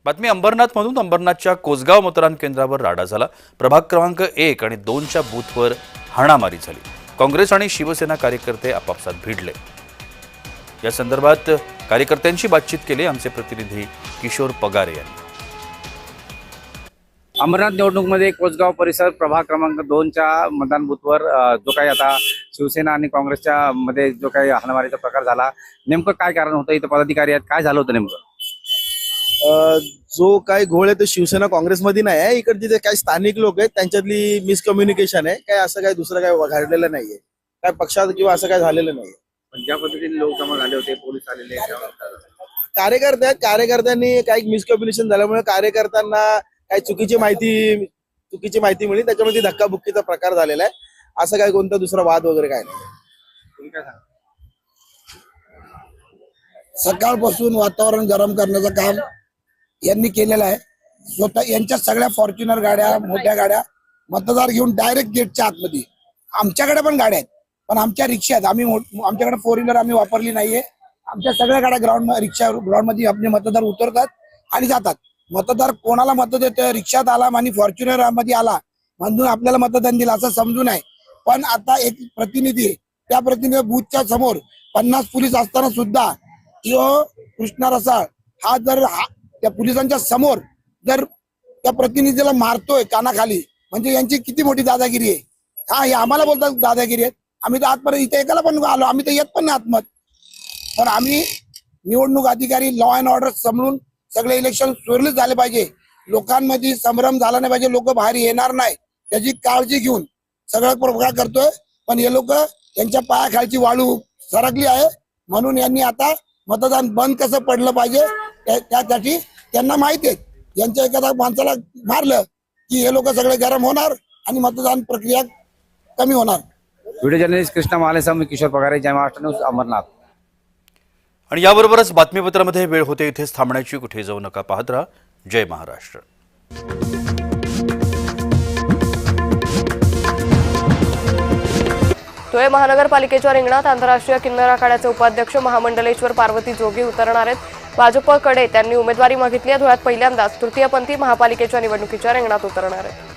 बातमी अंबरनाथमधून. अंबरनाथच्या कोसगाव मतदान केंद्रावर राडा झाला. प्रभाग क्रमांक 1 आणि 2च्या बूथवर हाणामारी झाली. काँग्रेस आणि शिवसेना कार्यकर्ते आपापसात भिडले. या संदर्भात कार्यकर्त्यांशी बातचीत केली आमचे प्रतिनिधी किशोर पगारे यांनी. अंबरनाथ निवडणुकीमध्ये कोसगाव परिसर प्रभाग क्रमांक 2च्या मतदान बूथवर जो काही आता शिवसेना आणि काँग्रेसच्या मध्ये जो काही हाणामारीचा प्रकार झाला, नेमकं काय कारण होतं? इथं पदाधिकारी आहेत, काय झालं होतं नेमकं? जो काय घोळ आहे तो शिवसेना काँग्रेसमध्ये नाही आहे. इकडचे जे काही स्थानिक लोक आहेत त्यांच्यातली मिसकम्युनिकेशन आहे. काय असं काय दुसरं काय घडलेलं नाहीये, काय पक्षात किंवा असं काय झालेलं नाहीये. पण ज्या पद्धतीने लोक जमा झाले होते, पोलीस आलेले, कार्यकर्त्यांनी काही मिसकम्युनिकेशन झाल्यामुळे कार्यकर्त्यांना काही चुकीची माहिती मिळली, त्याच्यामध्ये धक्काबुक्कीचा प्रकार झालेला आहे. असं काय कोणता दुसरा वाद वगैरे काय नाही. तुम्ही काय सांगा? सकाळपासून वातावरण गरम करण्याचं काम यांनी केलेलं आहे. स्वतः यांच्या सगळ्या फॉर्च्युनर गाड्या, मोठ्या गाड्या मतदार घेऊन डायरेक्ट गेटच्या आतमध्ये. आमच्याकडे पण गाड्या आहेत, पण आमच्या रिक्षा आहेत. आमच्याकडे 4 व्हीलर आम्ही वापरली नाहीये. आमच्या सगळ्या गाड्या रिक्षा ग्राउंड मध्ये आपले मतदार उतरतात आणि जातात. मतदार कोणाला मत देतोय, रिक्षात आला आणि फॉर्च्युनर मध्ये आला म्हणून आपल्याला मतदान दिलं असं समजू नये. पण आता एक प्रतिनिधी आहे, त्या प्रतिनिधी बूथच्या समोर 50 पोलीस असताना सुद्धा कृष्णा रसाळ हा जर त्या पोलिसांच्या समोर जर त्या प्रतिनिधीला मारतोय कानाखाली, म्हणजे यांची किती मोठी दादागिरी आहे. हा, हे आम्हाला बोलतात दादागिरी आहेत. आम्ही तर आतपर्यंत इथे एकाला पण आलो, आम्ही तर येत पण नाही आतमध्ये. पण आम्ही निवडणूक अधिकारी, लॉ अँड ऑर्डर समजून सगळे इलेक्शन सुरळीत झाले पाहिजे. लोकांमध्ये संभ्रम झाला नाही पाहिजे, लोक बाहेर येणार नाही त्याची काळजी घेऊन सगळं प्रकार करतोय. पण हे लोक यांच्या पायाखालची वाळू सरकली आहे, म्हणून यांनी आता मतदान बंद कसं पडलं पाहिजे त्यासाठी त्यांना माहिती आहे. यांच्या एखाद्या माणसाला मारलं की हे लोक सगळे गरम होणार आणि मतदान प्रक्रिया कमी होणार. व्हिडिओ जर्नलिस्ट कृष्णा महालेसह मी किशोर पगारे, जय महाराष्ट्र न्यूज, अंबरनाथ. आणि याबरोबरच बातमीपत्रामध्ये वेळ होते इथेच थांबण्याची. कुठे जाऊ नका, पाहत राहा जय महाराष्ट्र. धुळे महानगरपालिकेच्या रिंगणात आंतरराष्ट्रीय किन्नर आखाड्याचे उपाध्यक्ष महामंडलेश्वर पार्वती जोगी उतरणार आहेत. भाजपकडे त्यांनी उमेदवारी मागितली आहे. धुळ्यात पहिल्यांदाच तृतीयपंथी महापालिकेच्या निवडणुकीच्या रिंगणात उतरणार आहेत.